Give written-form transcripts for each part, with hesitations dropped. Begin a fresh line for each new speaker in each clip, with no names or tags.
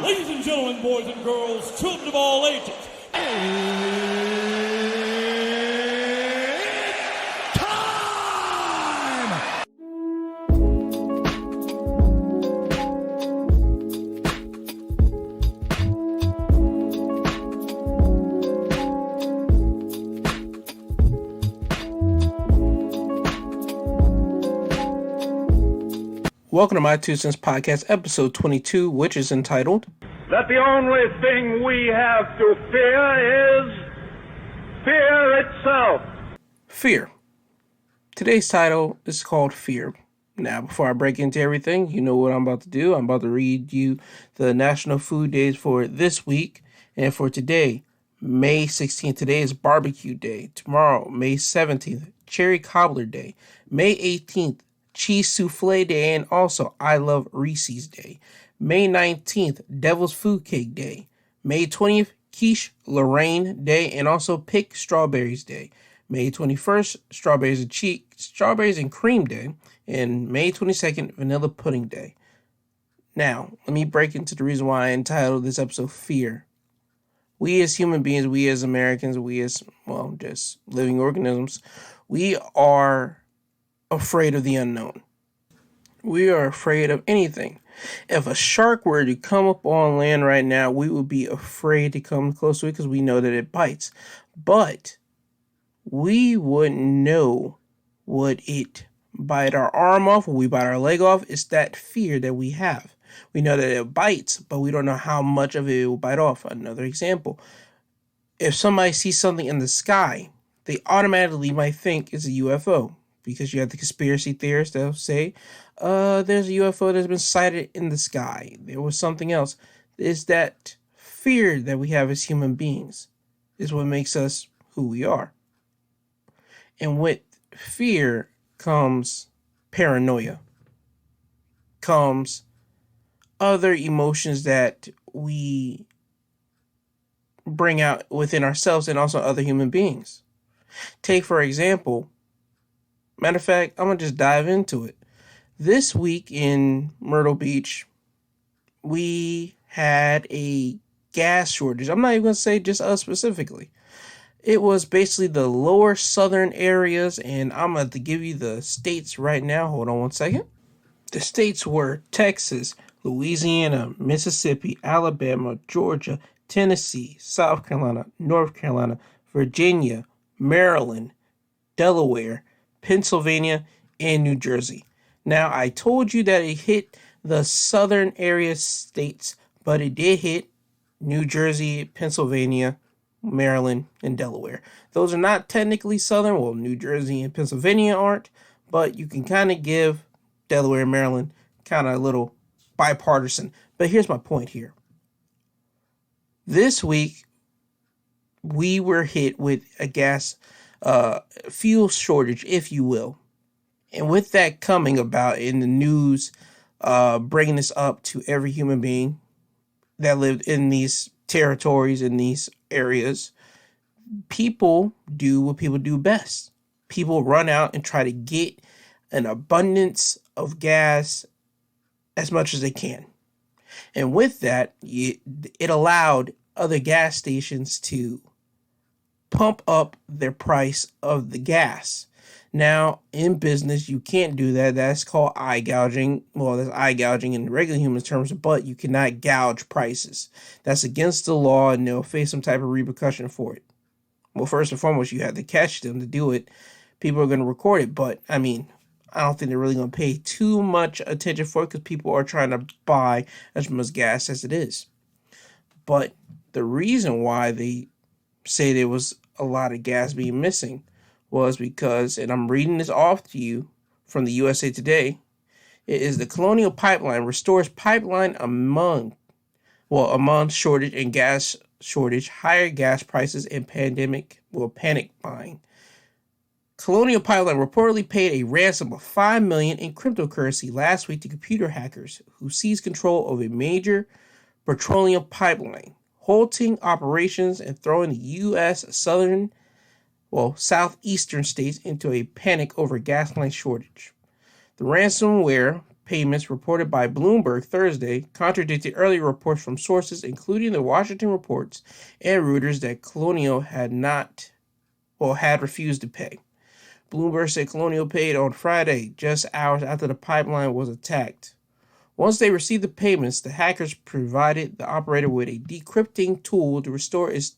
Ladies and gentlemen, boys and girls, children of all ages,
welcome to my 2 Cents Podcast, episode 22, which is entitled,
that the only thing we have to fear is fear itself.
Fear. Today's title is called Fear. Now, before I break into everything, you know what I'm about to do. I'm about to read you the National Food Days for this week and for today, May 16th. Today is Barbecue Day. Tomorrow, May 17th, Cherry Cobbler Day. May 18th, Cheese Souffle Day, and also I Love Reese's Day. May 19th, Devil's Food Cake Day. May 20th, Quiche Lorraine Day, and also Pick Strawberries Day. May 21st, Strawberries and Cream Day, and May 22nd, Vanilla Pudding Day. Now, let me break into the reason why I entitled this episode Fear. We as human beings, we as Americans, we as, just living organisms, we are afraid of the unknown. We are afraid of anything. If a shark were to come up on land right now, we would be afraid to come close to it because we know that it bites. But we wouldn't know, would it bite our arm off, would we bite our leg off? It's that fear that we have. We know that it bites, but we don't know how much of it will bite off. Another example, if somebody sees something in the sky, they automatically might think it's a UFO. Because you have the conspiracy theorists that'll say, there's a UFO that's been sighted in the sky. There was something else. It's that fear that we have as human beings is what makes us who we are. And with fear comes paranoia, comes other emotions that we bring out within ourselves and also other human beings. Take, for example, matter of fact, I'm going to just dive into it. This week in Myrtle Beach, we had a gas shortage. I'm not even going to say just us specifically. It was basically the lower southern areas, and I'm going to give you the states right now. Hold on one second. The states were Texas, Louisiana, Mississippi, Alabama, Georgia, Tennessee, South Carolina, North Carolina, Virginia, Maryland, Delaware, Pennsylvania, and New Jersey. Now, I told you that it hit the southern area states, but it did hit New Jersey, Pennsylvania, Maryland, and Delaware. Those are not technically southern. Well, New Jersey and Pennsylvania aren't, but you can kind of give Delaware and Maryland kind of a little bipartisan. But here's my point here. This week, we were hit with a gas fuel shortage, if you will. And with that coming about in the news, bringing this up to every human being that lived in these territories, in these areas, people do what people do best. People run out and try to get an abundance of gas as much as they can. And with that, it allowed other gas stations to pump up their price of the gas. Now, in business, you can't do that. That's called eye gouging. Well, that's eye gouging in regular human terms, but you cannot gouge prices. That's against the law, and they'll face some type of repercussion for it. Well, first and foremost, you have to catch them to do it. People are going to record it, but, I don't think they're really going to pay too much attention for it because people are trying to buy as much gas as it is. But the reason why they say there was a lot of gas being missing was because, and I'm reading this off to you from the USA Today, it is the Colonial Pipeline restores pipeline among shortage and gas shortage, higher gas prices, and panic buying. Colonial Pipeline reportedly paid a ransom of $5 million in cryptocurrency last week to computer hackers who seized control of a major petroleum pipeline, halting operations and throwing the U.S. southeastern states into a panic over gas line shortage. The ransomware payments reported by Bloomberg Thursday contradicted earlier reports from sources including the Washington Reports and Reuters that Colonial had refused to pay. Bloomberg said Colonial paid on Friday, just hours after the pipeline was attacked. Once they received the payments, the hackers provided the operator with a decrypting tool to restore its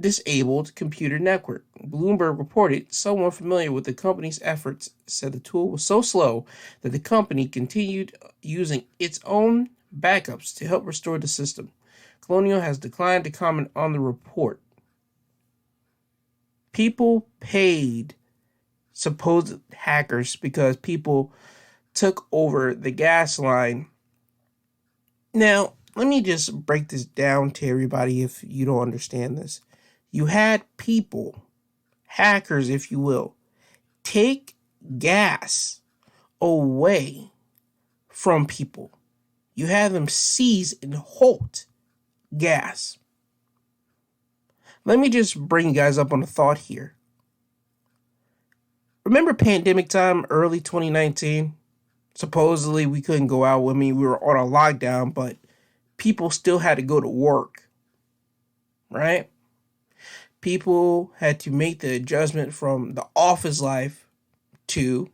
disabled computer network. Bloomberg reported someone familiar with the company's efforts said the tool was so slow that the company continued using its own backups to help restore the system. Colonial has declined to comment on the report. People paid supposed hackers because people took over the gas line. Now, let me just break this down to everybody if you don't understand this. You had people, hackers if you will, take gas away from people. You had them seize and halt gas. Let me just bring you guys up on a thought here. Remember pandemic time, early 2019? Supposedly we couldn't go out. I mean, we were on a lockdown, but people still had to go to work, right? People had to make the adjustment from the office life to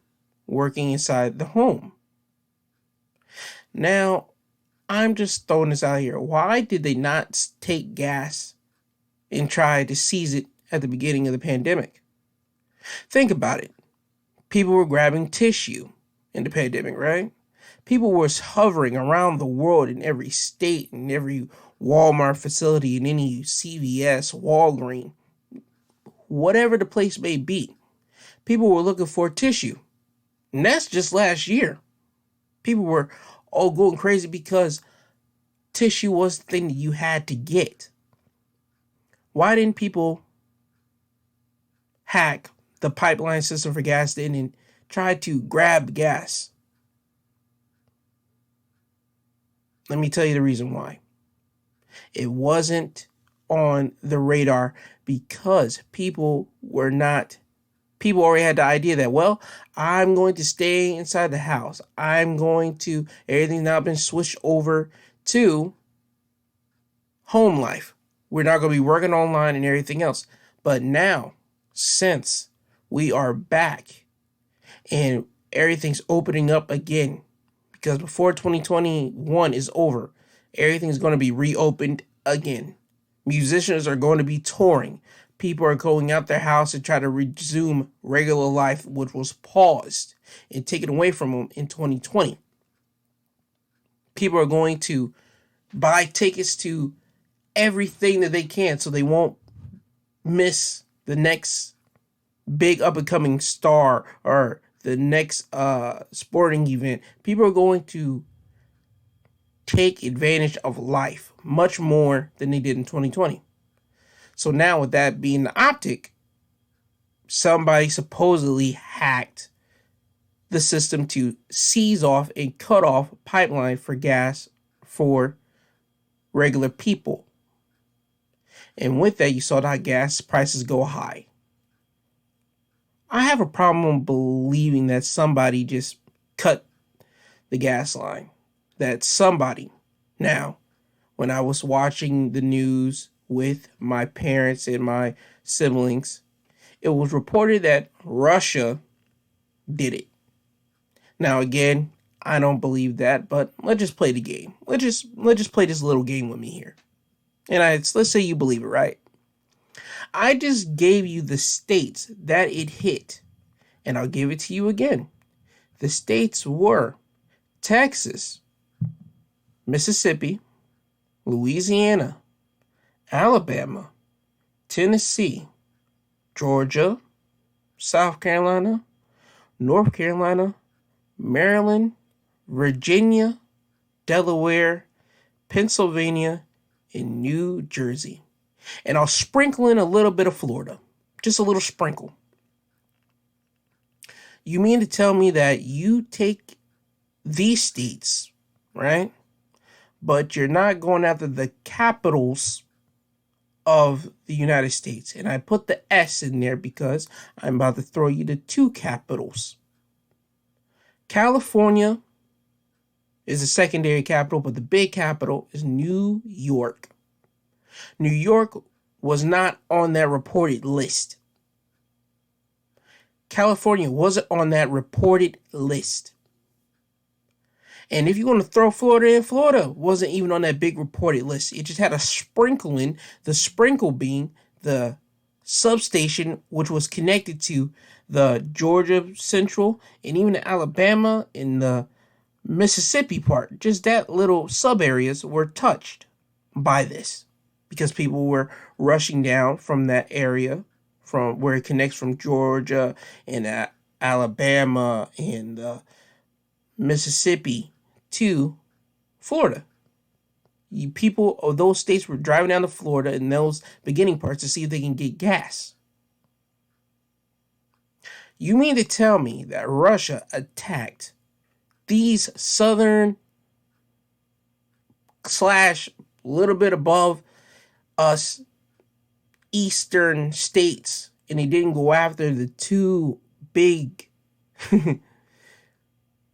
working inside the home. Now, I'm just throwing this out here. Why did they not take gas and try to seize it at the beginning of the pandemic? Think about it. People were grabbing tissue in the pandemic, right? People were hovering around the world in every state, in every Walmart facility, in any CVS, Walgreens, whatever the place may be. People were looking for tissue. And that's just last year. People were all going crazy because tissue was the thing that you had to get. Why didn't people hack the pipeline system for gas then and try to grab gas? Let me tell you the reason why. It wasn't on the radar because people already had the idea that, well, I'm going to stay inside the house. Everything's now been switched over to home life. We're not going to be working online and everything else. But now, since we are back and everything's opening up again, because before 2021 is over, everything's going to be reopened again. Musicians are going to be touring. People are going out their house to try to resume regular life, which was paused and taken away from them in 2020. People are going to buy tickets to everything that they can so they won't miss the next big up-and-coming star or the next sporting event. People are going to take advantage of life much more than they did in 2020. So now with that being the optic, somebody supposedly hacked the system to seize off and cut off pipeline for gas for regular people. And with that, you saw that gas prices go high. I have a problem believing that somebody just cut the gas line. That somebody. Now, when I was watching the news with my parents and my siblings, it was reported that Russia did it. Now, again, I don't believe that, but let's just play the game. Let's just play this little game with me here. And let's say you believe it, right? I just gave you the states that it hit, and I'll give it to you again. The states were Texas, Mississippi, Louisiana, Alabama, Tennessee, Georgia, South Carolina, North Carolina, Maryland, Virginia, Delaware, Pennsylvania, and New Jersey. And I'll sprinkle in a little bit of Florida. Just a little sprinkle. You mean to tell me that you take these states, right? But you're not going after the capitals of the United States. And I put the S in there because I'm about to throw you the two capitals. California is the secondary capital, but the big capital is New York. New York was not on that reported list. California wasn't on that reported list. And if you're going to throw Florida in, Florida wasn't even on that big reported list. It just had a sprinkle in, the sprinkle being the substation, which was connected to the Georgia Central and even the Alabama and the Mississippi part. Just that little sub areas were touched by this because people were rushing down from that area, from where it connects from Georgia and Alabama and Mississippi to Florida. People of those states were driving down to Florida in those beginning parts to see if they can get gas. You mean to tell me that Russia attacked these southern / little bit above us eastern states, and they didn't go after the two big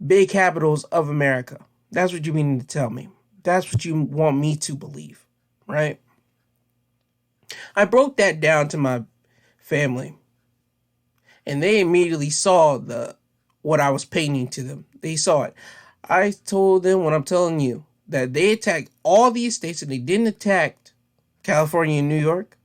big capitals of America? That's what you mean to tell me. That's what you want me to believe, right? I broke that down to my family, and they immediately saw what I was painting to them. They saw it. I told them what I'm telling you, that they attacked all these states and they didn't attack California and New York.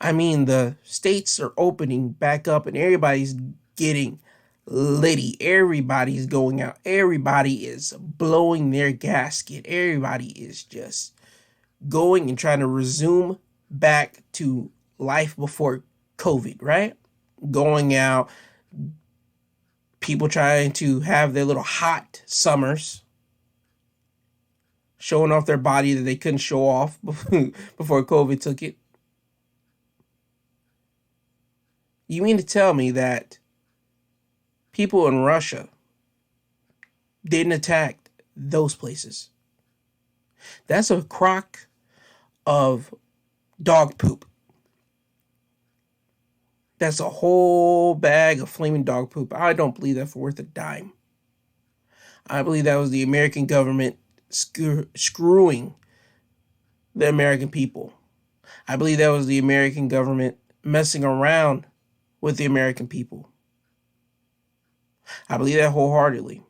I mean, the states are opening back up and everybody's getting litty. Everybody's going out. Everybody is blowing their gasket. Everybody is just going and trying to resume back to life before COVID, right? Going out, people trying to have their little hot summers, showing off their body that they couldn't show off before COVID took it. You mean to tell me that people in Russia didn't attack those places? That's a crock of dog poop. That's a whole bag of flaming dog poop. I don't believe that's worth a dime. I believe that was the American government screwing the American people. I believe that was the American government messing around with the American people. I believe that wholeheartedly.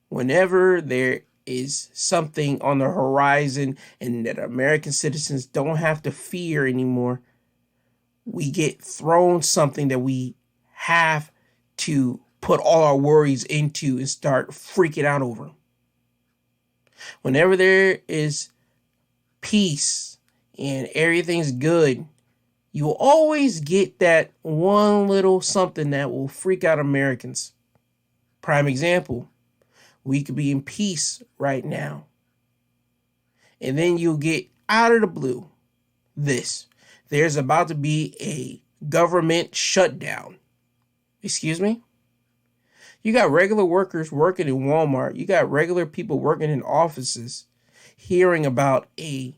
Whenever there is something on the horizon and that American citizens don't have to fear anymore, we get thrown something that we have to put all our worries into and start freaking out over. Whenever there is peace and everything's good, you will always get that one little something that will freak out Americans. Prime example, we could be in peace right now, and then you'll get out of the blue this. There's about to be a government shutdown. Excuse me? You got regular workers working in Walmart. You got regular people working in offices hearing about a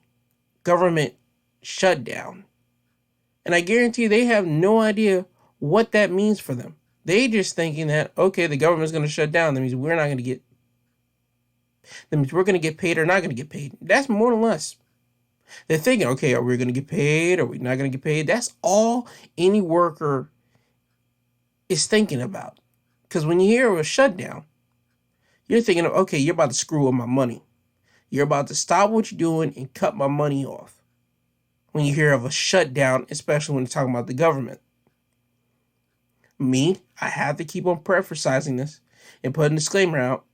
government shutdown. And I guarantee they have no idea what that means for them. They just thinking that, okay, the government's going to shut down. That means we're not going to get, that means we're going to get paid or not going to get paid. That's more or less. They're thinking, okay, are we going to get paid? Are we not going to get paid? That's all any worker is thinking about. Because when you hear of a shutdown, you're thinking of, okay, you're about to screw up my money. You're about to stop what you're doing and cut my money off. When you hear of a shutdown, especially when you're talking about the government. Me, I have to keep on emphasizing this and put a disclaimer out.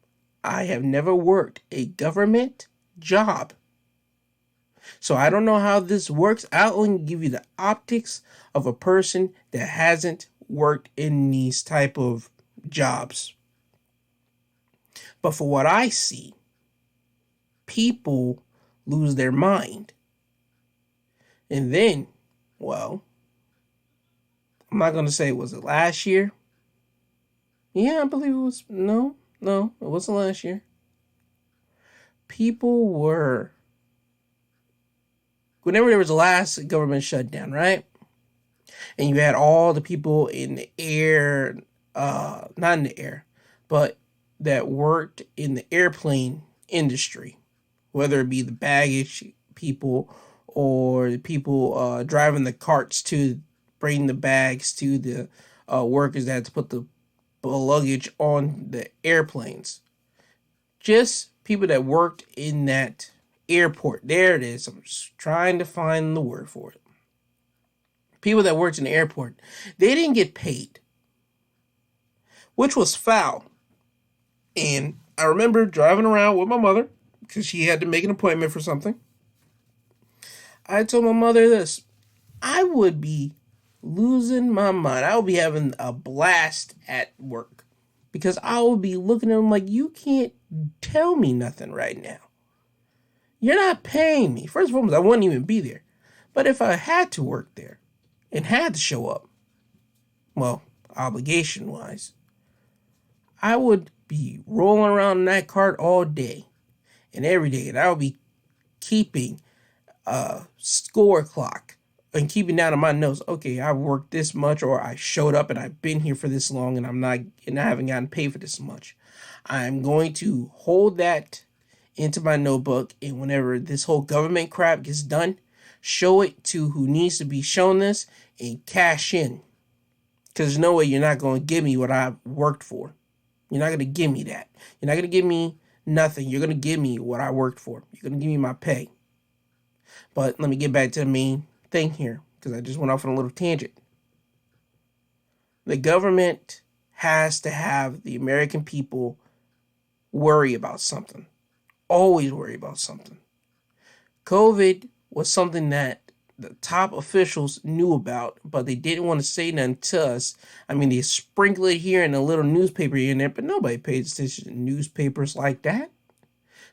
I have never worked a government job. So I don't know how this works. I'll only give you the optics of a person that hasn't worked in these type of jobs. But for what I see, people lose their mind. And then, well, I'm not going to say, was it last year? Yeah, I believe it was. No, it wasn't last year. People were, whenever there was the last government shutdown, right? And you had all the people in the air, not in the air, but that worked in the airplane industry, whether it be the baggage people or the people driving the carts to bring the bags to the workers that had to put the luggage on the airplanes. Just people that worked in that airport. There it is. I'm just trying to find the word for it. People that worked in the airport, they didn't get paid, which was foul. And I remember driving around with my mother because she had to make an appointment for something. I told my mother this. I would be losing my mind. I would be having a blast at work because I would be looking at them like, you can't tell me nothing right now. You're not paying me. First of all, I wouldn't even be there. But if I had to work there and had to show up, well, obligation-wise, I would be rolling around in that cart all day and every day. And I would be keeping a score clock and keeping down on my notes. Okay, I've worked this much, or I showed up and I've been here for this long and I haven't gotten paid for this much. I'm going to hold that into my notebook, and whenever this whole government crap gets done, show it to who needs to be shown this and cash in. Because there's no way you're not going to give me what I worked for. You're not going to give me that. You're not going to give me nothing. You're going to give me what I worked for. You're going to give me my pay. But let me get back to the main thing here, because I just went off on a little tangent. The government has to have the American people worry about something. Always worry about something. COVID was something that the top officials knew about, but they didn't want to say nothing to us. I mean, they sprinkle it here in a little newspaper here and there, but nobody pays attention to newspapers like that.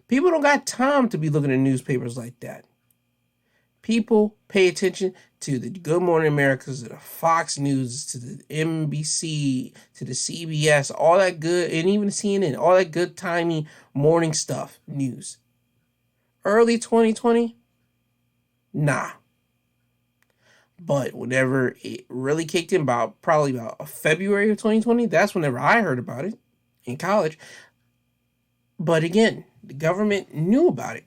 People don't got time to be looking at newspapers like that. People pay attention to the Good Morning Americas, to the Fox News, to the NBC, to the CBS, all that good, and even CNN, all that good, timey morning stuff, news. Early 2020? Nah. But whenever it really kicked in, probably about February of 2020, that's whenever I heard about it in college. But again, the government knew about it.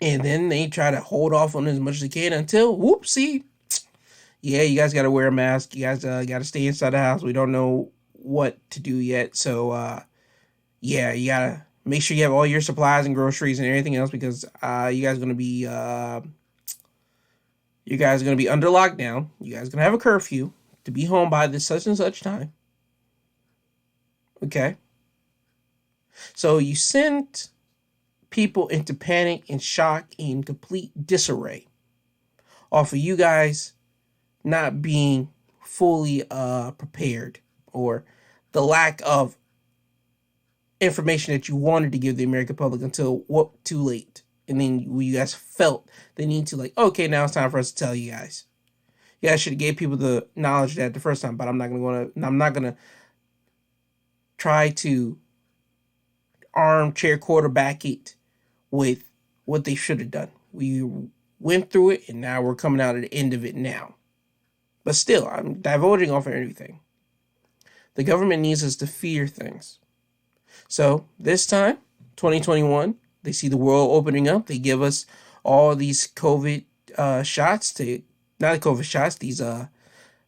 And then they try to hold off on it as much as they can until, whoopsie. Yeah, you guys got to wear a mask. You guys got to stay inside the house. We don't know what to do yet. So, yeah, you got to make sure you have all your supplies and groceries and everything else, because you guys are going to be under lockdown. You guys are going to have a curfew to be home by this such and such time. Okay. So you sent people into panic and shock and complete disarray off of you guys not being fully prepared, or the lack of information that you wanted to give the American public until too late. And then you guys felt the need to, like, okay, now it's time for us to tell you guys. You guys should have gave people the knowledge of that the first time, but I'm not gonna try to armchair quarterback it with what they should have done. We went through it, and now we're coming out at the end of it now. But still, I'm divulging off of everything. The government needs us to fear things. So this time, 2021, they see the world opening up. They give us all these COVID shots, these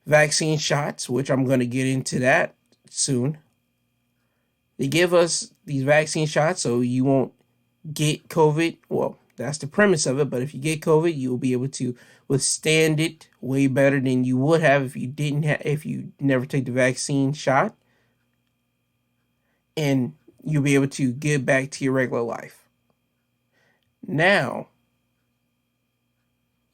vaccine shots, which I'm going to get into that soon. They give us these vaccine shots so you won't get COVID. Well, that's the premise of it. But if you get COVID, you'll be able to withstand it way better than you would have if you never take the vaccine shot. And you'll be able to get back to your regular life. Now,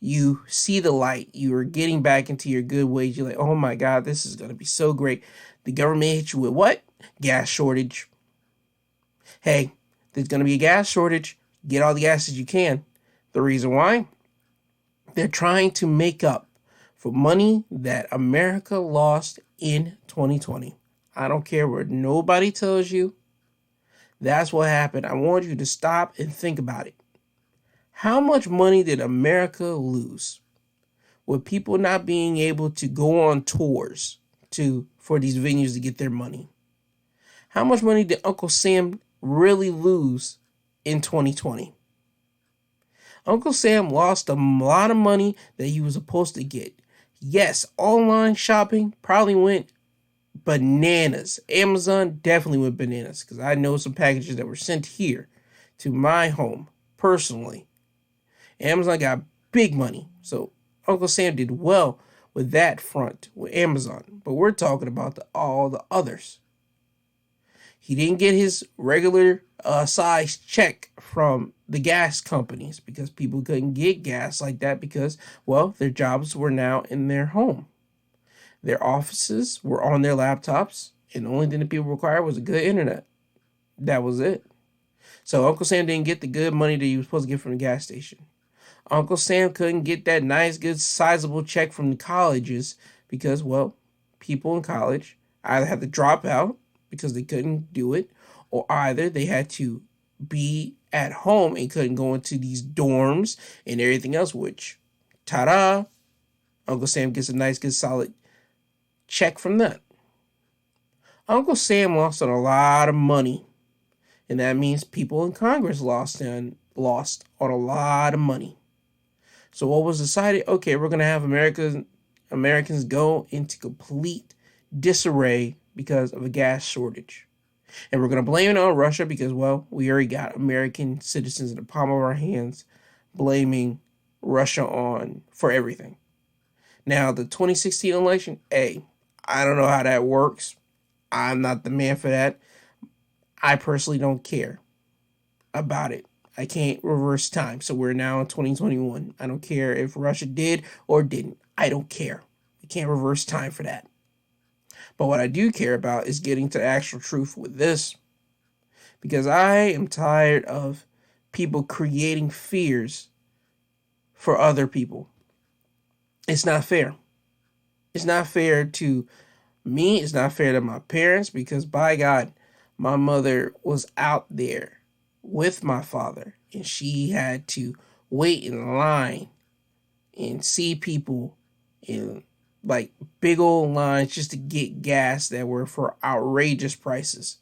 you see the light. You are getting back into your good ways. You're like, oh my God, this is going to be so great. The government hit you with what? Gas shortage. Hey, there's going to be a gas shortage. Get all the gas as you can. The reason why? They're trying to make up for money that America lost in 2020. I don't care what nobody tells you. That's what happened. I want you to stop and think about it. How much money did America lose with people not being able to go on tours for these venues to get their money? How much money did Uncle Sam really lose in 2020? Uncle Sam lost a lot of money that he was supposed to get. Yes, online shopping probably went bananas. Amazon definitely went bananas because I know some packages that were sent here to my home personally. Amazon got big money. So Uncle Sam did well with that front with Amazon. But we're talking about all the others. He didn't get his regular size check from the gas companies because people couldn't get gas like that because, well, their jobs were now in their home. Their offices were on their laptops, and the only thing that people required was a good internet. That was it. So Uncle Sam didn't get the good money that he was supposed to get from the gas station. Uncle Sam couldn't get that nice, good, sizable check from the colleges because, well, people in college either had to drop out because they couldn't do it, or either they had to be at home and couldn't go into these dorms and everything else, which, ta-da, Uncle Sam gets a nice, good, solid check from that. Uncle Sam lost on a lot of money, and that means people in Congress lost on a lot of money. So what was decided? Okay, we're going to have Americans go into complete disarray because of a gas shortage. And we're going to blame it on Russia because, well, we already got American citizens in the palm of our hands blaming Russia on for everything. Now, the 2016 election, I don't know how that works. I'm not the man for that. I personally don't care about it. I can't reverse time. So we're now in 2021. I don't care if Russia did or didn't. I don't care. We can't reverse time for that. But what I do care about is getting to the actual truth with this. Because I am tired of people creating fears for other people. It's not fair. It's not fair to me. It's not fair to my parents because, by God, my mother was out there with my father and she had to wait in line and see people in like big old lines just to get gas that were for outrageous prices.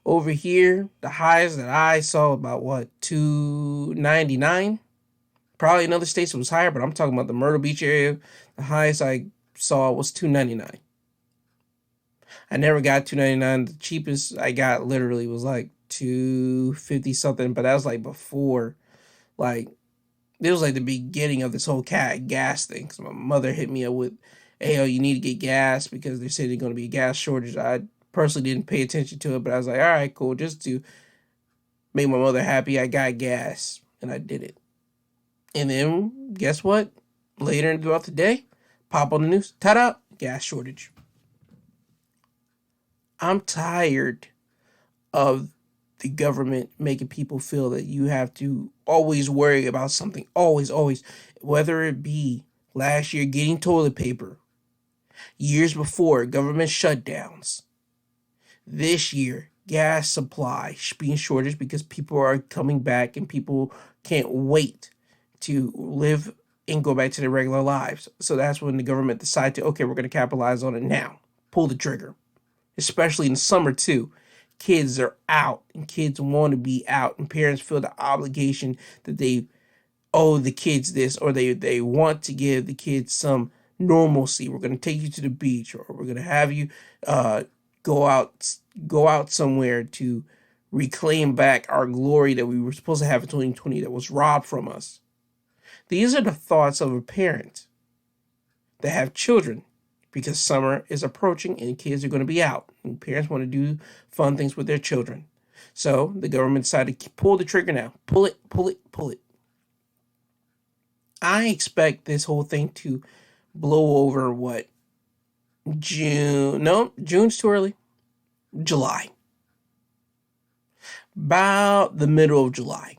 Over here, the highest that I saw about $2.99. Probably in other states it was higher, but I'm talking about the Myrtle Beach area. The highest I saw was $2.99. I never got $2.99. The cheapest I got literally was like $2.50 something, but that was like before, like, it was like the beginning of this whole gas thing. Because my mother hit me up with, hey, you need to get gas because they said there's going to be a gas shortage. I personally didn't pay attention to it, but I was like, all right, cool. Just to make my mother happy, I got gas, and I did it. And then, guess what? Later throughout the day, pop on the news, ta-da, gas shortage. I'm tired of the government making people feel that you have to always worry about something. Always. Whether it be last year getting toilet paper, years before government shutdowns, this year gas supply being shortage because people are coming back and people can't wait to live and go back to their regular lives. So that's when the government decided to, okay, we're going to capitalize on it now. Pull the trigger. Especially in summer too. Kids are out and kids want to be out and parents feel the obligation that they owe the kids this or they want to give the kids some normalcy. We're going to take you to the beach or we're going to have you go out somewhere to reclaim back our glory that we were supposed to have in 2020 that was robbed from us. These are the thoughts of a parent that have children because summer is approaching and kids are going to be out and parents want to do fun things with their children. So the government decided to pull the trigger now. Pull it. I expect this whole thing to blow over June? No, June's too early. July. About the middle of July.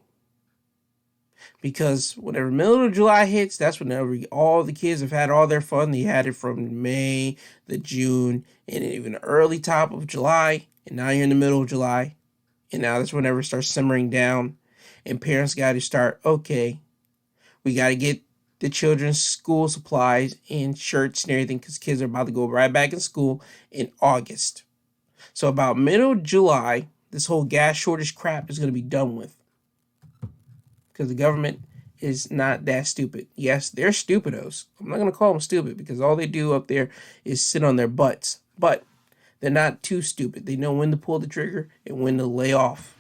Because whenever middle of July hits, that's whenever all the kids have had all their fun. They had it from May, the June, and even the early top of July. And now you're in the middle of July. And now that's whenever it starts simmering down. And parents got to start, okay, we got to get the children's school supplies and shirts and everything because kids are about to go right back in school in August. So about middle of July, this whole gas shortage crap is going to be done with. Because the government is not that stupid. Yes, they're stupidos. I'm not going to call them stupid because all they do up there is sit on their butts. But they're not too stupid. They know when to pull the trigger and when to lay off.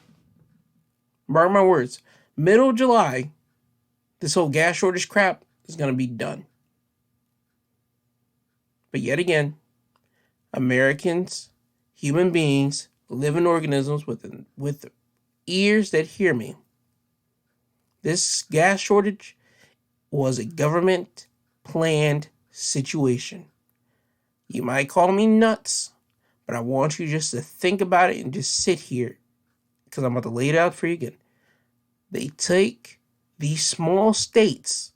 Mark my words. Middle of July, this whole gas shortage crap is going to be done. But yet again, Americans, human beings, living organisms with ears that hear me. This gas shortage was a government planned situation. You might call me nuts, but I want you just to think about it and just sit here because I'm about to lay it out for you again. They take these small states,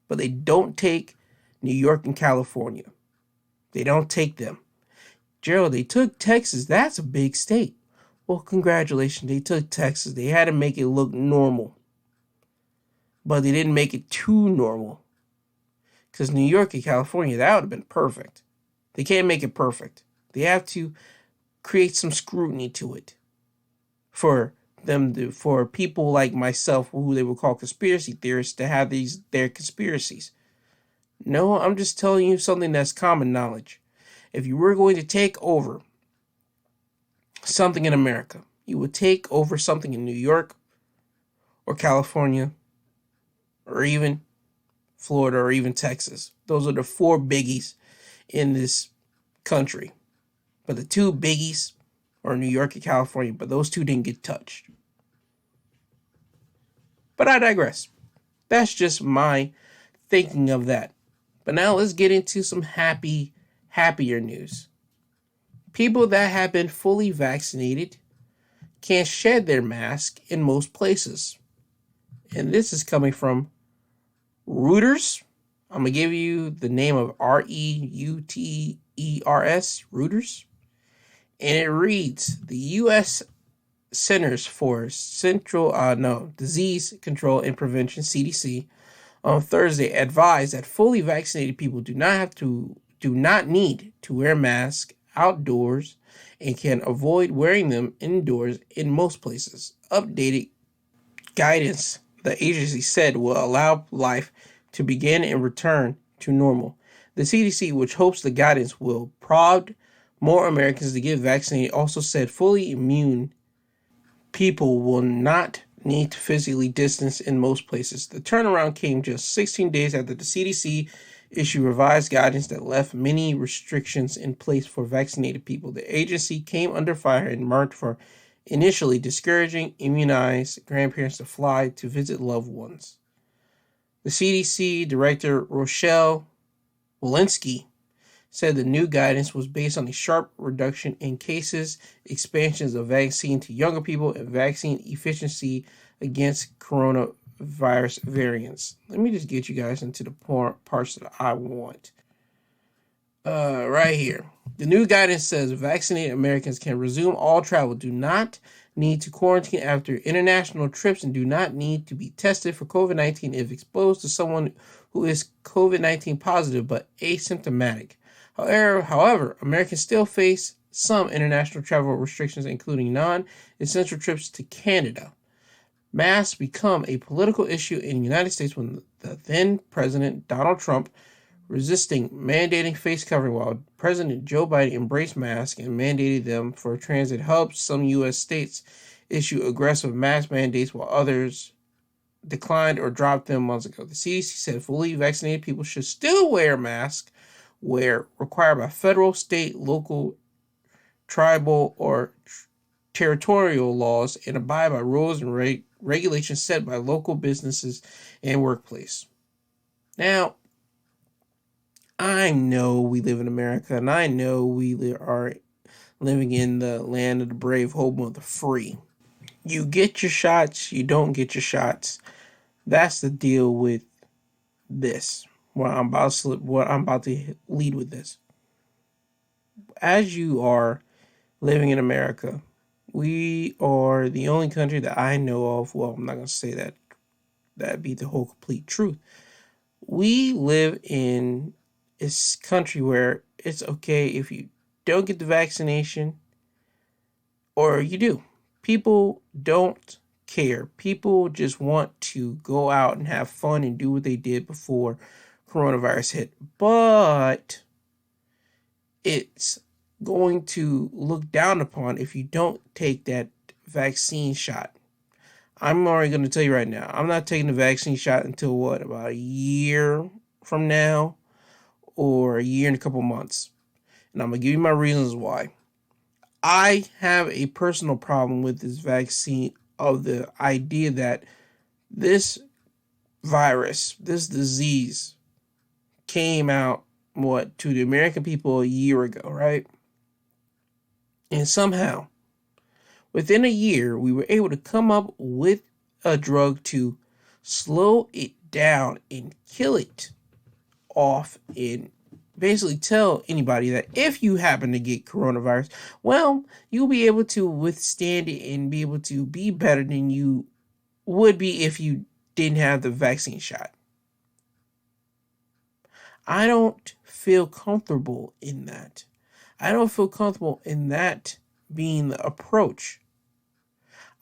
but they don't take New York and California. They don't take them. Gerald, they took Texas. That's a big state. Well, congratulations. They took Texas. They had to make it look normal. But they didn't make it too normal. Because New York and California, that would have been perfect. They can't make it perfect. They have to create some scrutiny to it. For people like myself, who they would call conspiracy theorists, to have their conspiracies. No, I'm just telling you something that's common knowledge. If you were going to take over something in America, you would take over something in New York or California or even Florida or even Texas. Those are the 4 biggies in this country. But the 2 biggies are New York and California, but those 2 didn't get touched. But I digress. That's just my thinking of that. But now let's get into some happier news. People that have been fully vaccinated can shed their mask in most places. And this is coming from Reuters. I'm going to give you the name of Reuters, Reuters. And it reads, the U.S. Centers for Disease Control and Prevention, CDC, on Thursday advised that fully vaccinated people do not need to wear masks outdoors and can avoid wearing them indoors in most places. Updated guidance, the agency said, will allow life to begin and return to normal. The CDC, which hopes the guidance will prod more Americans to get vaccinated, also said fully immune people will not need to physically distance in most places. The turnaround came just 16 days after the CDC issued revised guidance that left many restrictions in place for vaccinated people. The agency came under fire in March for initially discouraging immunized grandparents to fly to visit loved ones. The CDC Director Rochelle Walensky said the new guidance was based on a sharp reduction in cases, expansions of vaccine to younger people, and vaccine efficiency against coronavirus variants. Let me just get you guys into the parts that I want. Right here. The new guidance says vaccinated Americans can resume all travel, do not need to quarantine after international trips, and do not need to be tested for COVID-19 if exposed to someone who is COVID-19 positive but asymptomatic. However, Americans still face some international travel restrictions, including non-essential trips to Canada. Masks become a political issue in the United States when the then President Donald Trump resisting mandating face covering, while President Joe Biden embraced masks and mandated them for transit hubs. Some U.S. states issue aggressive mask mandates while others declined or dropped them months ago. The CDC said fully vaccinated people should still wear masks where required by federal, state, local, tribal, or territorial laws and abide by rules and regulations set by local businesses and workplace. Now, I know we live in America, and I know we are living in the land of the brave, home of the free. You get your shots, you don't get your shots. That's the deal with this. What I'm about to lead with this. As you are living in America, we are the only country that I know of. Well, I'm not going to say that. That'd be the whole complete truth. We live in a country where it's okay if you don't get the vaccination or you do. People don't care. People just want to go out and have fun and do what they did before coronavirus hit. But it's going to look down upon if you don't take that vaccine shot. I'm already going to tell you right now, I'm not taking the vaccine shot until what, about a year from now, or a year and a couple months. And I'm going to give you my reasons why. I have a personal problem with this vaccine, of the idea that this virus, this disease, came out, to the American people a year ago, right? And somehow, within a year, we were able to come up with a drug to slow it down and kill it off, and basically tell anybody that if you happen to get coronavirus, well, you'll be able to withstand it and be able to be better than you would be if you didn't have the vaccine shot. I don't feel comfortable in that. I don't feel comfortable in that being the approach.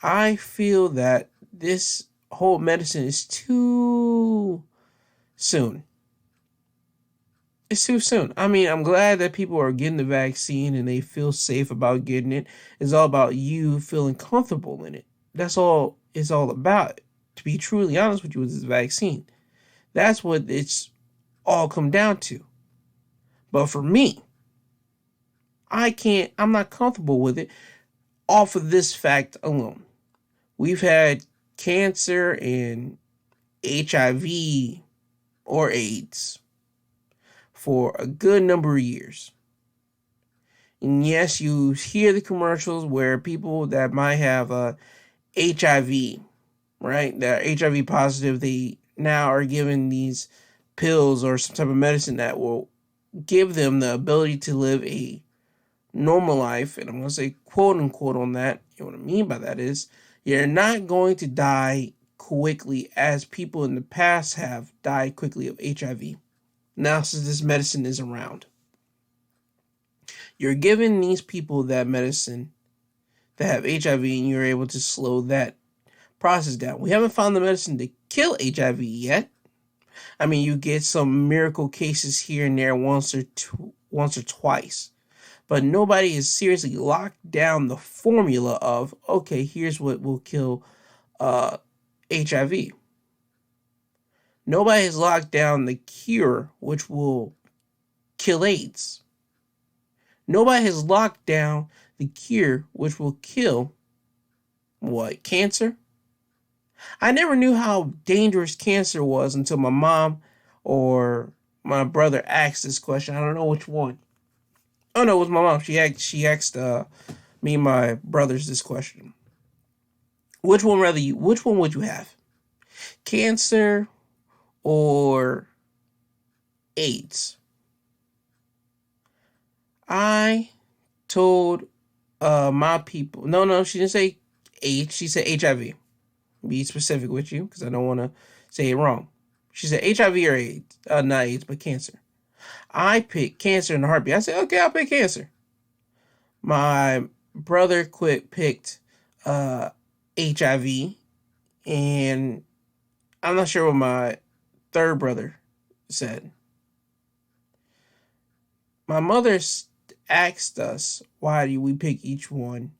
I feel that this whole medicine is too soon. It's too soon. I mean, I'm glad that people are getting the vaccine and they feel safe about getting it. It's all about you feeling comfortable in it. That's all it's all about. To be truly honest with you, with this vaccine, that's what it's all come down to. But for me, I'm not comfortable with it off of this fact alone. We've had cancer and HIV or AIDS for a good number of years. And yes, you hear the commercials where people that might have HIV, right, that are HIV positive, they now are given these pills or some type of medicine that will give them the ability to live a normal life. And I'm going to say quote unquote on that. And what I mean by that is you're not going to die quickly as people in the past have died quickly of HIV. Now, since this medicine is around, you're giving these people that medicine that have HIV, and you're able to slow that process down. We haven't found the medicine to kill HIV yet. I mean, you get some miracle cases here and there once or twice, but nobody has seriously locked down the formula of, okay, here's what will kill HIV. Nobody has locked down the cure, which will kill AIDS. Nobody has locked down the cure, which will kill, what, cancer? I never knew how dangerous cancer was until my mom or my brother asked this question. I don't know which one. Oh, no, it was my mom. She asked me and my brothers this question. Which one would you have? Cancer or AIDS? I told my people, no, she didn't say AIDS, she said HIV. Be specific with you, because I don't want to say it wrong. She said HIV or AIDS, not AIDS, but cancer. I picked cancer in a heartbeat. I said, okay, I'll pick cancer. My brother picked HIV, and I'm not sure what my third brother said. My mother asked us, why do we pick each one?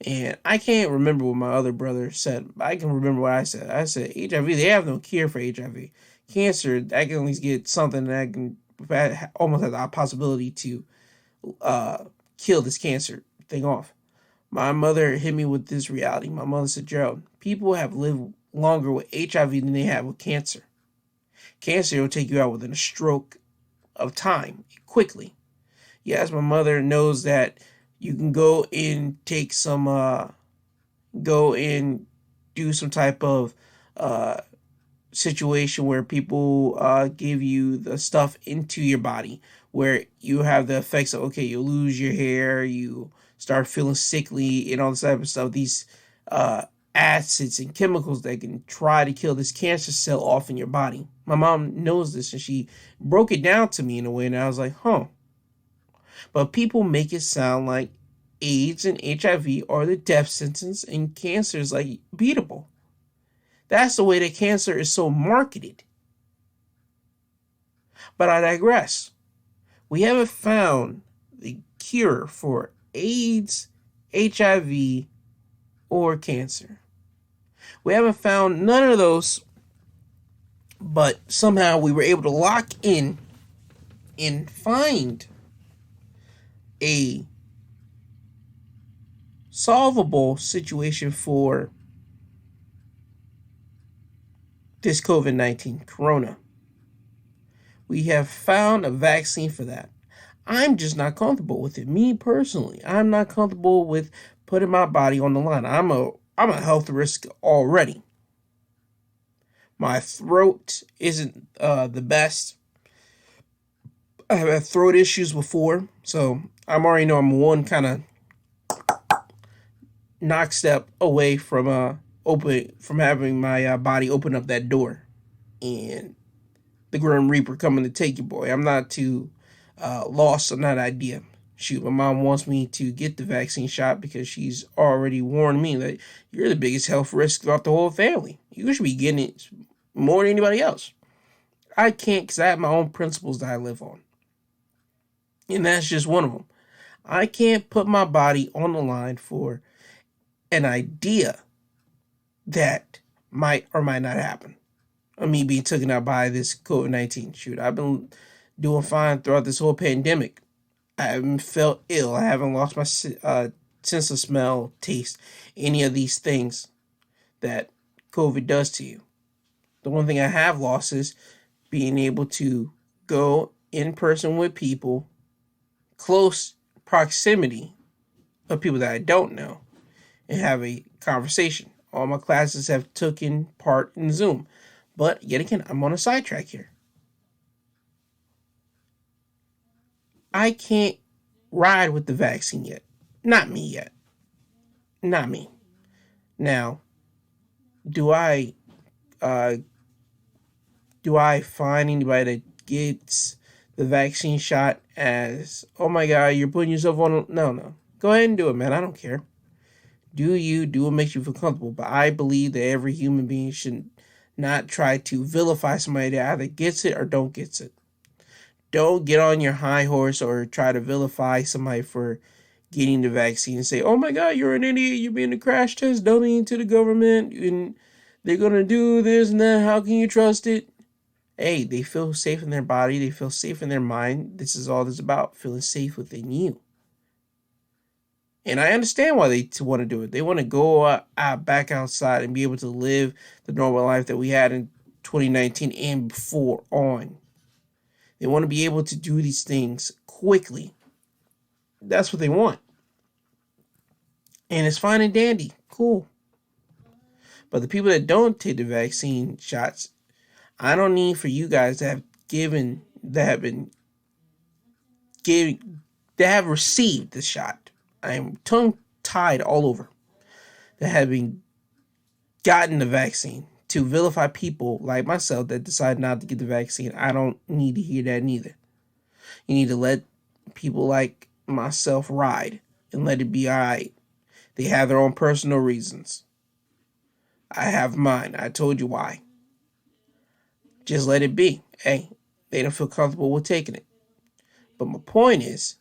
And I can't remember what my other brother said, but I can remember what I said. I said, HIV, they have no cure for HIV. Cancer, I can at least get something that can almost have the possibility to kill this cancer thing off. My mother hit me with this reality. My mother said, Gerald, people have lived longer with HIV than they have with cancer. Cancer will take you out within a stroke of time, quickly. Yes, my mother knows that you can go and take some, go and do some type of situation where people give you the stuff into your body, where you have the effects of, okay, you lose your hair, you start feeling sickly and all this type of stuff. These acids and chemicals that can try to kill this cancer cell off in your body. My mom knows this, and she broke it down to me in a way, and I was like, huh. But people make it sound like AIDS and HIV are the death sentence, and cancer is like beatable. That's the way that cancer is so marketed. But I digress. We haven't found the cure for AIDS, HIV, or cancer. We haven't found none of those, but somehow we were able to lock in and find a solvable situation for this COVID-19 corona. We have found a vaccine for that. I'm just not comfortable with it. Me personally, I'm not comfortable with putting my body on the line. I'm a health risk already. My throat isn't the best. I have had throat issues before, so I'm already know I'm one kind of knock step away from having my body open up that door, and the Grim Reaper coming to take you, boy. I'm not too lost on that idea. Shoot, my mom wants me to get the vaccine shot because she's already warned me that you're the biggest health risk throughout the whole family. You should be getting it more than anybody else. I can't because I have my own principles that I live on. And that's just one of them. I can't put my body on the line for an idea that might or might not happen. Of me being taken out by this COVID-19. Shoot, I've been doing fine throughout this whole pandemic. I haven't felt ill. I haven't lost my sense of smell, taste, any of these things that COVID does to you. The one thing I have lost is being able to go in person with people, close proximity of people that I don't know, and have a conversation. All my classes have taken part in Zoom. But yet again, I'm on a sidetrack here. I can't ride with the vaccine yet. Not me yet. Not me. Now, do I find anybody that gets the vaccine shot as, oh my God, you're putting yourself on? No. Go ahead and do it, man. I don't care. Do what makes you feel comfortable. But I believe that every human being should not try to vilify somebody that either gets it or don't get it. Don't get on your high horse or try to vilify somebody for getting the vaccine and say, oh my God, you're an idiot. You're being a crash test donating to the government and they're going to do this and that. How can you trust it? Hey, they feel safe in their body. They feel safe in their mind. This is all this about, feeling safe within you. And I understand why they want to do it. They want to go back outside and be able to live the normal life that we had in 2019 and before on. They want to be able to do these things quickly. That's what they want. And it's fine and dandy. Cool. But the people that don't take the vaccine shots, I don't need for you guys to have received the shot. I am tongue-tied all over that have gotten the vaccine to vilify people like myself that decide not to get the vaccine. I don't need to hear that neither. You need to let people like myself ride and let it be all right. They have their own personal reasons. I have mine. I told you why. Just let it be. Hey, they don't feel comfortable with taking it. But my point is,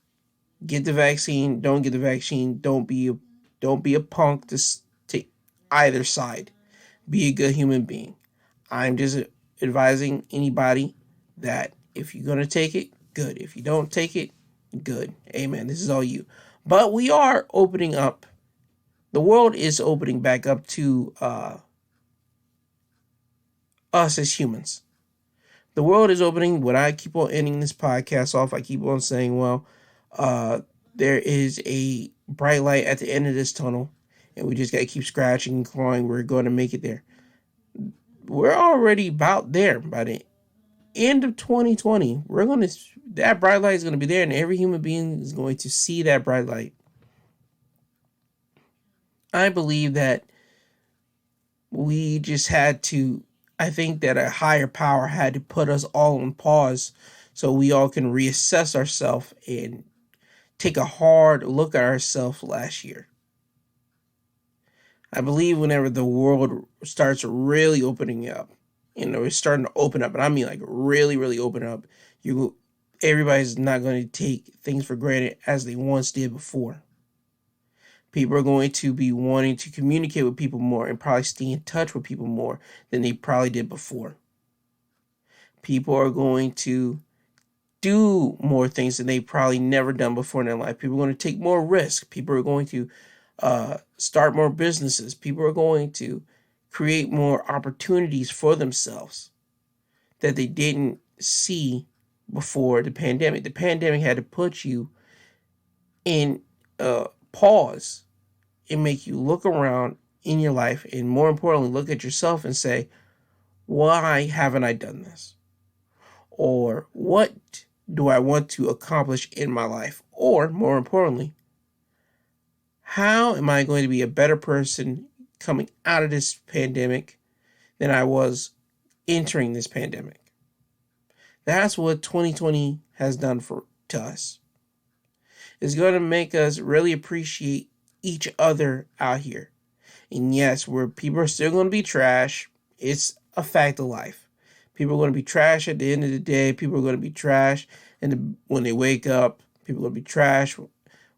get the vaccine, don't get the vaccine, don't be a punk to take either side. Be a good human being. I'm just advising anybody that if you're going to take it, good. If you don't take it, good. Amen. This is all you. But we are opening up. The world is opening back up to us as humans. The world is opening. When I keep on ending this podcast off, I keep on saying, well, there is a bright light at the end of this tunnel, and we just got to keep scratching and clawing. We're going to make it there. We're already about there. By the end of 2020, that bright light is going to be there, and every human being is going to see that bright light. I believe that we just had to, I think that a higher power had to put us all on pause so we all can reassess ourselves and take a hard look at ourselves last year. I believe whenever the world starts really opening up, it's starting to open up, and I mean like really, really open up, everybody's not going to take things for granted as they once did before. People are going to be wanting to communicate with people more and probably stay in touch with people more than they probably did before. People are going to do more things than they probably never done before in their life. People are going to take more risk. People are going to start more businesses. People are going to create more opportunities for themselves that they didn't see before the pandemic. The pandemic had to put you in pause and make you look around in your life, and more importantly, look at yourself and say, why haven't I done this? Or what do I want to accomplish in my life? Or more importantly, how am I going to be a better person coming out of this pandemic than I was entering this pandemic? That's what 2020 has done to us. It's going to make us really appreciate each other out here. And yes, people are still going to be trash. It's a fact of life. People are going to be trash at the end of the day. People are going to be trash when they wake up. People are going to be trash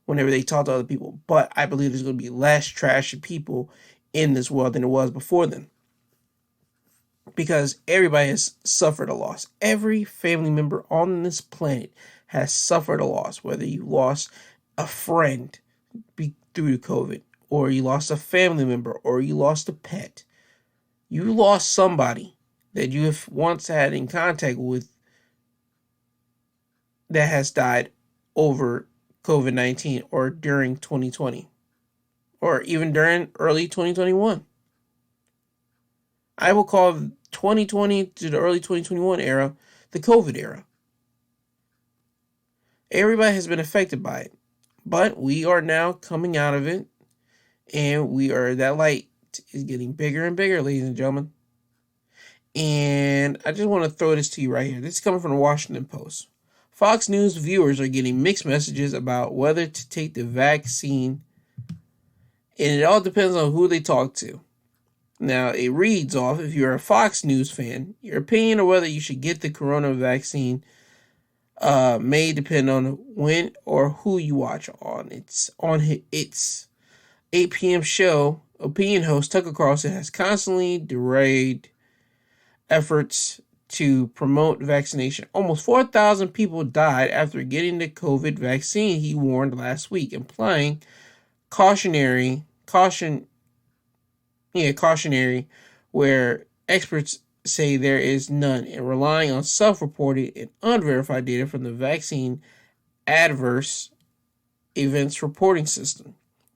whenever they talk to other people. But I believe there's going to be less trash people in this world than it was before then. Because everybody has suffered a loss. Every family member on this planet has suffered a loss. Whether you lost a friend through COVID, or you lost a family member, or you lost a pet. You lost somebody that you have once had in contact with that has died over COVID-19 or during 2020 or even during early 2021. I will call 2020 to the early 2021 era the COVID era. Everybody has been affected by it, but we are now coming out of it, and that light is getting bigger and bigger, ladies and gentlemen. And I just want to throw this to you right here. This is coming from the Washington Post. Fox News viewers are getting mixed messages about whether to take the vaccine, and it all depends on who they talk to. Now, it reads off, if you're a Fox News fan, your opinion on whether you should get the corona vaccine may depend on when or who you watch on. It's 8 p.m. show. Opinion host Tucker Carlson has constantly derided efforts to promote vaccination. Almost 4,000 people died after getting the COVID vaccine, he warned last week, implying cautionary, where experts say there is none, and relying on self-reported and unverified data from the vaccine adverse events reporting system.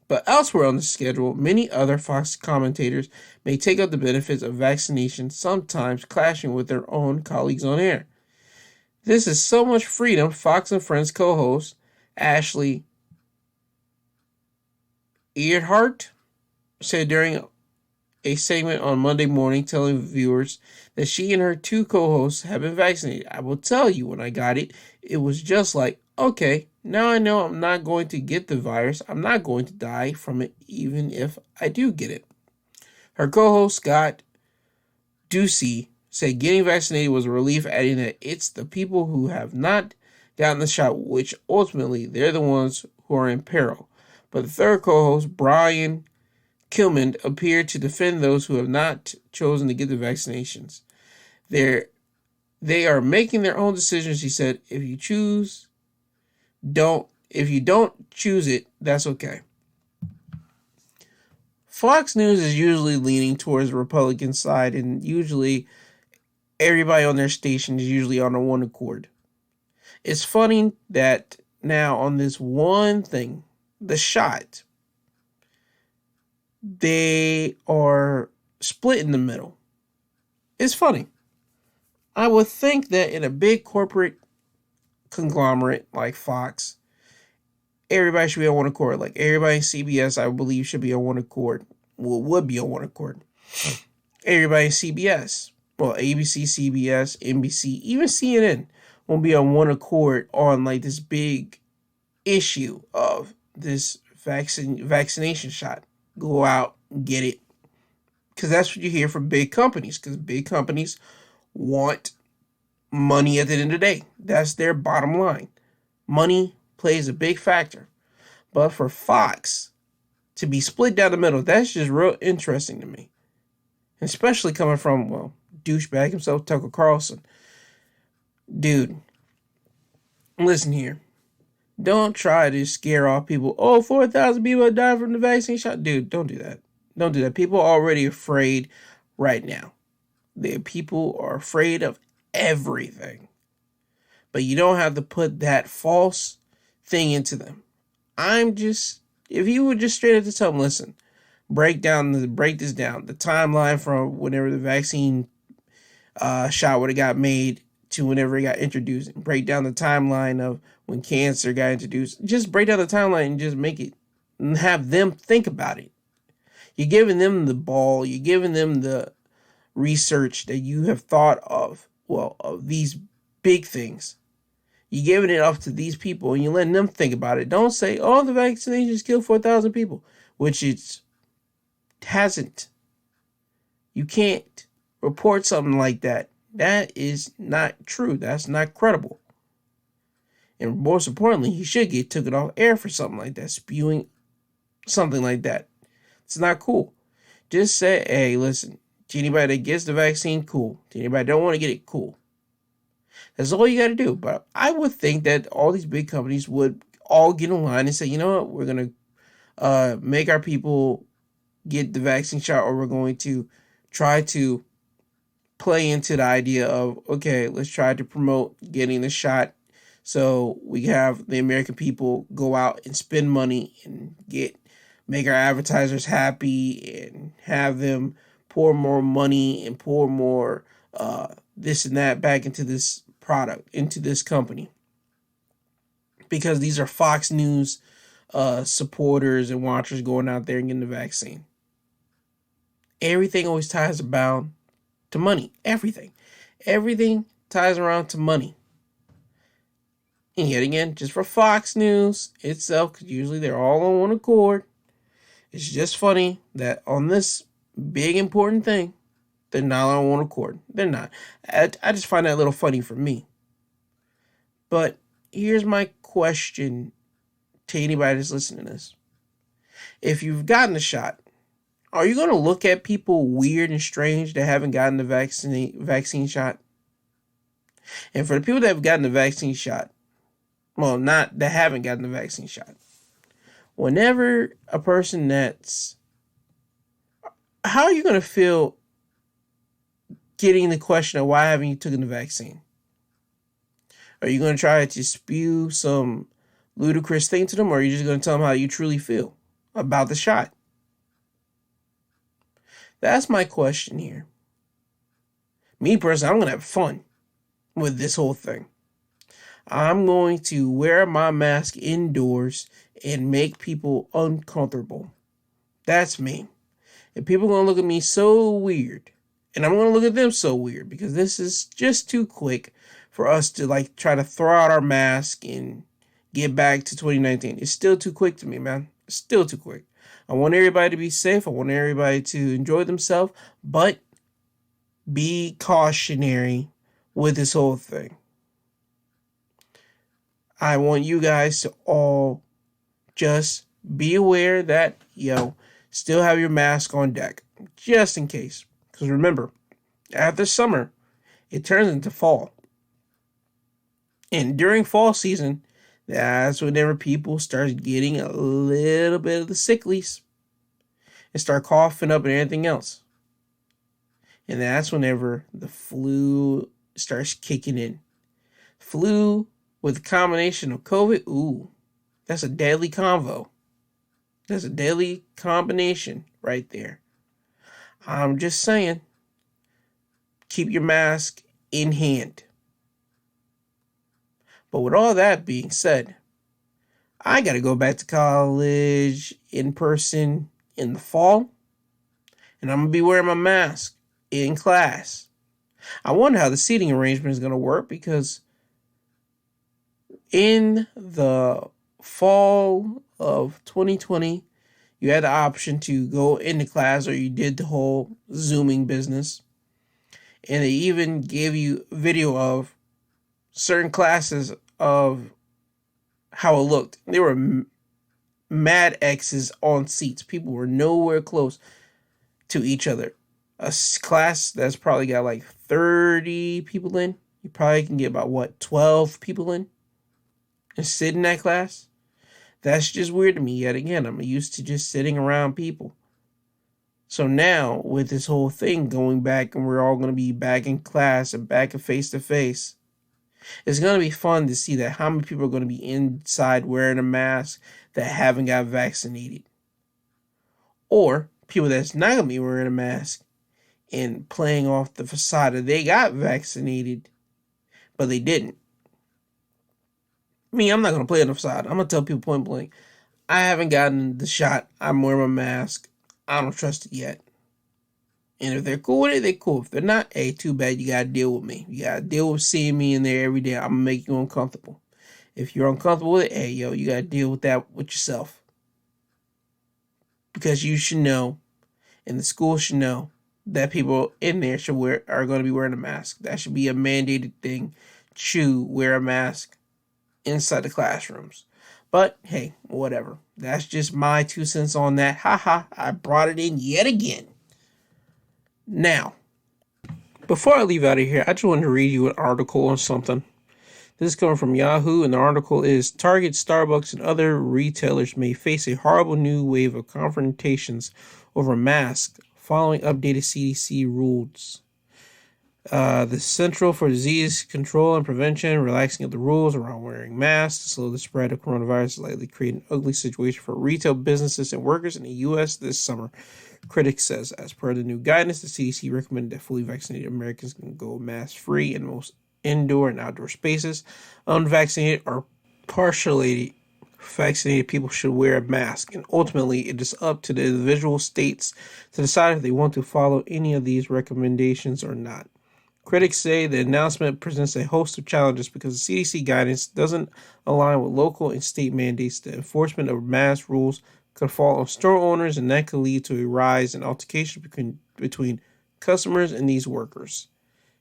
But elsewhere on the schedule, many other Fox commentators may take up the benefits of vaccination, sometimes clashing with their own colleagues on air. This is so much freedom, Fox and Friends co-host Ashley Earhart said during a segment on Monday morning, telling viewers that she and her two co-hosts have been vaccinated. I will tell you, when I got it, it was just like, okay, now I know I'm not going to get the virus. I'm not going to die from it, even if I do get it. Her co-host, Scott Ducey, said getting vaccinated was a relief, adding that it's the people who have not gotten the shot, which ultimately they're the ones who are in peril. But the third co-host, Brian Kilman, appeared to defend those who have not chosen to get the vaccinations. They are making their own decisions, he said. If you don't choose it, that's okay. Fox News is usually leaning towards the Republican side, and usually everybody on their station is usually on a one accord. It's funny that now on this one thing, the shot, they are split in the middle. It's funny. I would think that in a big corporate conglomerate like Fox, everybody should be on one accord. Like everybody in CBS, I believe, should be on one accord. Well, would be on one accord. Everybody in CBS, well, ABC, CBS, NBC, even CNN won't be on one accord on like this big issue of this vaccination shot. Go out and get it. Because that's what you hear from big companies. Because big companies want money at the end of the day. That's their bottom line. Money plays a big factor. But for Fox to be split down the middle, that's just real interesting to me. Especially coming from, well, douchebag himself, Tucker Carlson. Dude, listen here. Don't try to scare off people. Oh, 4,000 people have died from the vaccine shot. Dude, don't do that. Don't do that. People are already afraid right now. People are afraid of everything. But you don't have to put that false thing into them. If you would just straight up to tell them, listen, break this down. The timeline from whenever the vaccine shot would have got made to whenever it got introduced. Break down the timeline of when cancer got introduced. Just break down the timeline and just make it and have them think about it. You're giving them the ball. You're giving them the research that you have thought of, of these big things. You're giving it off to these people and you're letting them think about it. Don't say, oh, the vaccinations killed 4,000 people, which it hasn't. You can't report something like that. That is not true. That's not credible. And most importantly, he should get taken off air for something like that, spewing something like that. It's not cool. Just say, hey, listen, to anybody that gets the vaccine, cool. To anybody that don't want to get it, cool. That's all you got to do. But I would think that all these big companies would all get in line and say, you know what, we're going to make our people get the vaccine shot, or we're going to try to play into the idea of, okay, let's try to promote getting the shot so we have the American people go out and spend money and make our advertisers happy and have them pour more money and pour more this and that back into this product, into this company. Because these are Fox News supporters and watchers going out there and getting the vaccine. Everything always ties about to money. Everything ties around to money. And yet again, just for Fox News itself, because usually they're all on one accord, it's just funny that on this big important thing, they're not on one accord. They're not. I just find that a little funny for me. But here's my question to anybody that's listening to this. If you've gotten the shot, are you going to look at people weird and strange that haven't gotten the vaccine shot? And for the people that have gotten the vaccine shot, well, not that haven't gotten the vaccine shot, whenever a person how are you going to feel getting the question of why haven't you taken the vaccine? Are you going to try to spew some ludicrous thing to them, or are you just going to tell them how you truly feel about the shot? That's my question here. Me personally, I'm going to have fun with this whole thing. I'm going to wear my mask indoors and make people uncomfortable. That's me. And people are going to look at me so weird. And I'm going to look at them so weird, because this is just too quick for us to try to throw out our mask and get back to 2019. It's still too quick to me, man. It's still too quick. I want everybody to be safe. I want everybody to enjoy themselves, but be cautionary with this whole thing. I want you guys to all just be aware that, still have your mask on deck, just in case. Because remember, after summer, it turns into fall. And during fall season, that's whenever people start getting a little bit of the sicklies and start coughing up and everything else. And that's whenever the flu starts kicking in. Flu with a combination of COVID, ooh, that's a deadly convo. That's a deadly combination right there. I'm just saying, keep your mask in hand. But with all that being said, I got to go back to college in person in the fall. And I'm going to be wearing my mask in class. I wonder how the seating arrangement is going to work, because in the fall of 2020, you had the option to go into class, or you did the whole Zooming business. And they even gave you video of certain classes of how it looked. There were mad X's on seats. People were nowhere close to each other. A class that's probably got like 30 people in, you probably can get about 12 people in and sit in that class. That's just weird to me. Yet again, I'm used to just sitting around people. So now, with this whole thing going back, and we're all going to be back in class and back face to face, it's going to be fun to see that how many people are going to be inside wearing a mask that haven't got vaccinated. Or people that's not going to be wearing a mask and playing off the facade that they got vaccinated, but they didn't. I'm not going to play on the facade. I'm going to tell people point blank, I haven't gotten the shot. I'm wearing my mask. I don't trust it yet. And if they're cool with it, they're cool. If they're not, hey, too bad. You got to deal with me. You got to deal with seeing me in there every day. I'm going to make you uncomfortable. If you're uncomfortable with it, hey, yo, you got to deal with that with yourself. Because you should know, and the school should know, that people in there are going to be wearing a mask. That should be a mandated thing to wear a mask inside the classrooms. But hey, whatever. That's just my 2 cents on that. Haha, I brought it in yet again. Now, before I leave out of here, I just wanted to read you an article on something. This is coming from Yahoo, and the article is Target, Starbucks, and other retailers may face a horrible new wave of confrontations over masks following updated CDC rules. The Central for Disease Control and Prevention relaxing of the rules around wearing masks to slow the spread of coronavirus is likely to create an ugly situation for retail businesses and workers in the U.S. this summer. Critics says, as per the new guidance, the CDC recommended that fully vaccinated Americans can go mask-free in most indoor and outdoor spaces. Unvaccinated or partially vaccinated people should wear a mask, and ultimately it is up to the individual states to decide if they want to follow any of these recommendations or not. Critics say the announcement presents a host of challenges because the CDC guidance doesn't align with local and state mandates. The enforcement of mask rules could fall on store owners, and that could lead to a rise in altercation between customers and these workers.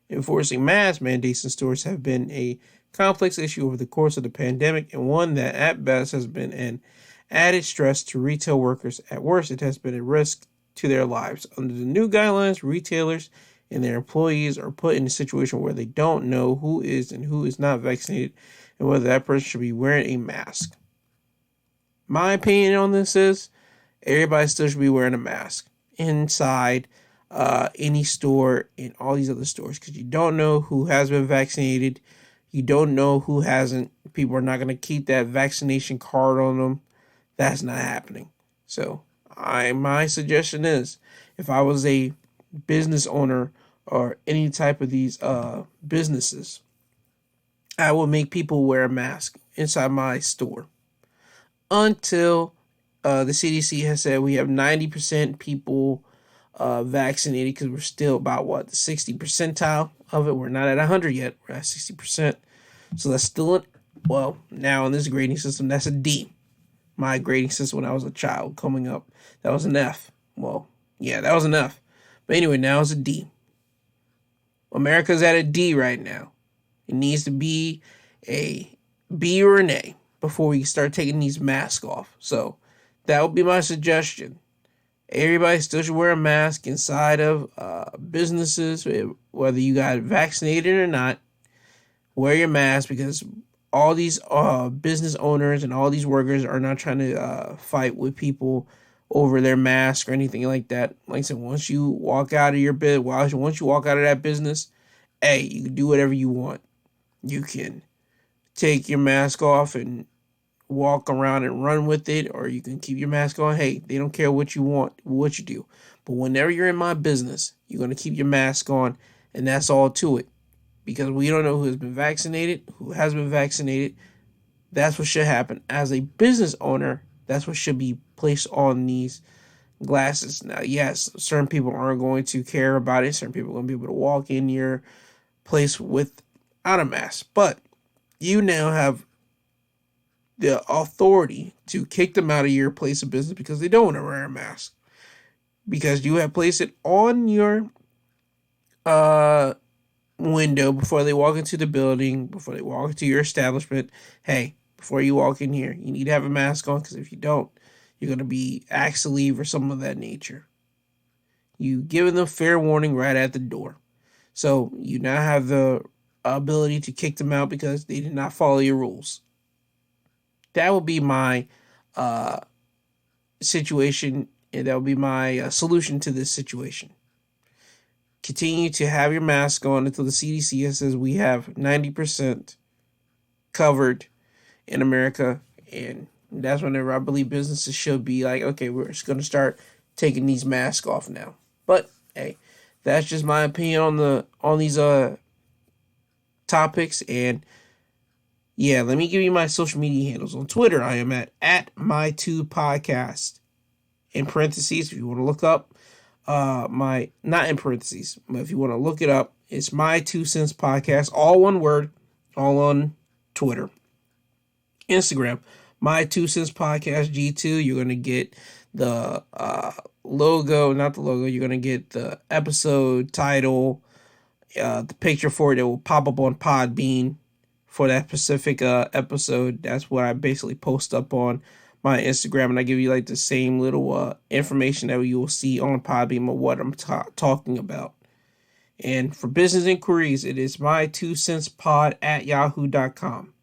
Enforcing mask mandates in stores have been a complex issue over the course of the pandemic, and one that at best has been an added stress to retail workers. At worst, it has been a risk to their lives. Under the new guidelines, retailers and their employees are put in a situation where they don't know who is and who is not vaccinated and whether that person should be wearing a mask. My opinion on this is everybody still should be wearing a mask inside any store and all these other stores, because you don't know who has been vaccinated. You don't know who hasn't. People are not going to keep that vaccination card on them. That's not happening. So my suggestion is, if I was a business owner or any type of these businesses, I will make people wear a mask inside my store until the CDC has said we have 90% people vaccinated, because we're still about the 60 percentile of it. We're not at 100 yet. We're at 60%. So that's still now in this grading system, that's a D. My grading system when I was a child coming up, that was an F. Well, yeah, that was an F. But anyway, now it's a D. America's at a D right now. It needs to be a B or an A before we start taking these masks off. So that would be my suggestion. Everybody still should wear a mask inside of businesses, whether you got vaccinated or not. Wear your mask, because all these business owners and all these workers are not trying to fight with people over their mask or anything like that. Like I said, once you walk out of your once you walk out of that business, hey, you can do whatever you want. You can take your mask off and walk around and run with it, or you can keep your mask on. Hey, they don't care what you want, what you do. But whenever you're in my business, you're going to keep your mask on, and that's all to it. Because we don't know who has been vaccinated, who has been vaccinated. That's what should happen. As a business owner, that's what should be placed on these glasses. Now, yes, certain people aren't going to care about it. Certain people are going to be able to walk in your place without a mask. But you now have the authority to kick them out of your place of business because they don't want to wear a mask. Because you have placed it on your window before they walk into the building, before they walk into your establishment. Hey, before you walk in here, you need to have a mask on, because if you don't, you're going to be asked to leave or something of that nature. You giving them fair warning right at the door. So you now have the ability to kick them out because they did not follow your rules. That would be my situation, and that would be my solution to this situation. Continue to have your mask on until the CDC says we have 90% covered in America, and that's whenever I believe businesses should be like, okay, we're just going to start taking these masks off now. But hey, that's just my opinion on these topics. And yeah, let me give you my social media handles. On Twitter, I am at my2podcast. In parentheses, if you want to look up not in parentheses, but if you want to look it up, it's My 2 Cents Podcast, all one word, all on Twitter. Instagram, My 2 Cents Podcast G2. You're going to get the logo, not the logo, you're going to get the episode title, the picture for it. It will pop up on Podbean for that specific episode. That's what I basically post up on my Instagram, and I give you like the same little information that you will see on Podbean of what I'm talking about. And for business inquiries, it is my2centspod@yahoo.com.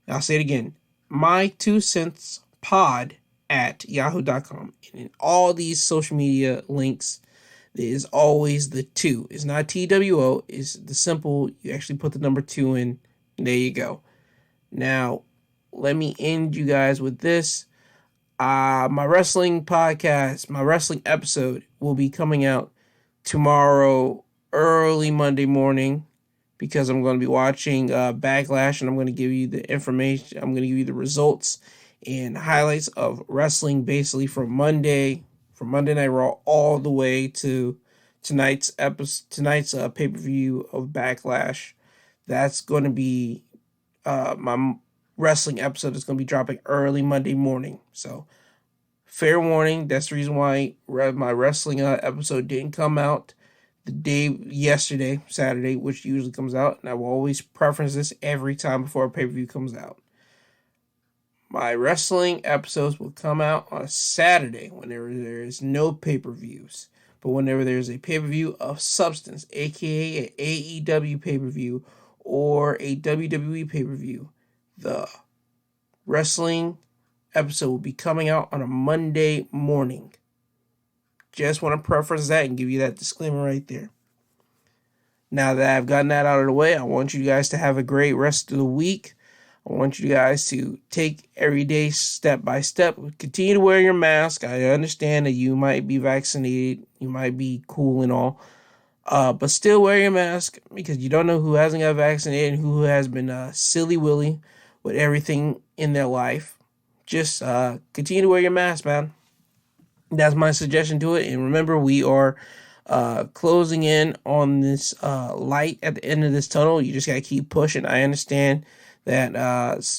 I'll say it again, my2centspod@yahoo.com. And in all these social media links, there is always the 2. It's not TWO, it's the simple, you actually put the number 2 in, and there you go. Now, let me end you guys with this. My wrestling podcast, my wrestling episode will be coming out tomorrow, early Monday morning, because I'm going to be watching Backlash, and I'm going to give you the information. I'm going to give you the results and highlights of wrestling, basically from Monday Night Raw all the way to tonight's pay-per-view of Backlash. That's going to be my wrestling episode is going to be dropping early Monday morning. So, fair warning, that's the reason why my wrestling episode didn't come out the day yesterday, Saturday, which usually comes out. And I will always preference this every time before a pay-per-view comes out. My wrestling episodes will come out on a Saturday whenever there is no pay-per-views. But whenever there's a pay-per-view of substance, aka an AEW pay-per-view or a WWE pay-per-view, the wrestling episode will be coming out on a Monday morning. Just want to preference that and give you that disclaimer right there. Now that I've gotten that out of the way, I want you guys to have a great rest of the week. I want you guys to take every day step by step. Continue to wear your mask. I understand that you might be vaccinated. You might be cool and all. But still wear your mask, because you don't know who hasn't got vaccinated and who has been silly willy with everything in their life. Just continue to wear your mask, man. That's my suggestion to it. And remember, we are closing in on this light at the end of this tunnel. You just got to keep pushing. I understand that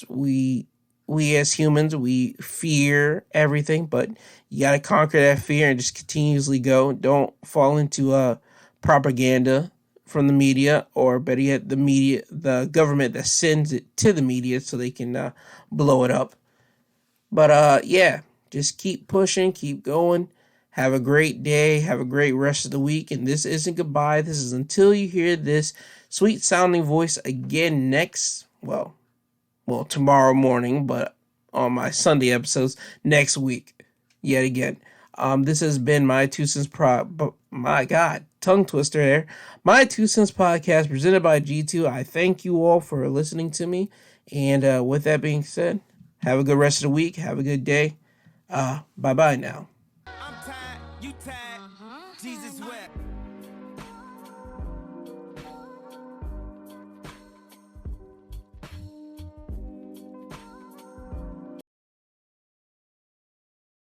we as humans, we fear everything, but you got to conquer that fear and just continuously go. Don't fall into propaganda from the media, or better yet, the government that sends it to the media so they can blow it up. But yeah, just keep pushing, keep going. Have a great day. Have a great rest of the week. And this isn't goodbye. This is until you hear this sweet sounding voice again tomorrow morning, but on my Sunday episodes next week, yet again. This has been my 2 cents my God, tongue twister there. My 2 Cents Podcast presented by G2. I thank you all for listening to me. And with that being said, have a good rest of the week. Have a good day. Bye-bye now.
I'm tired, you tired.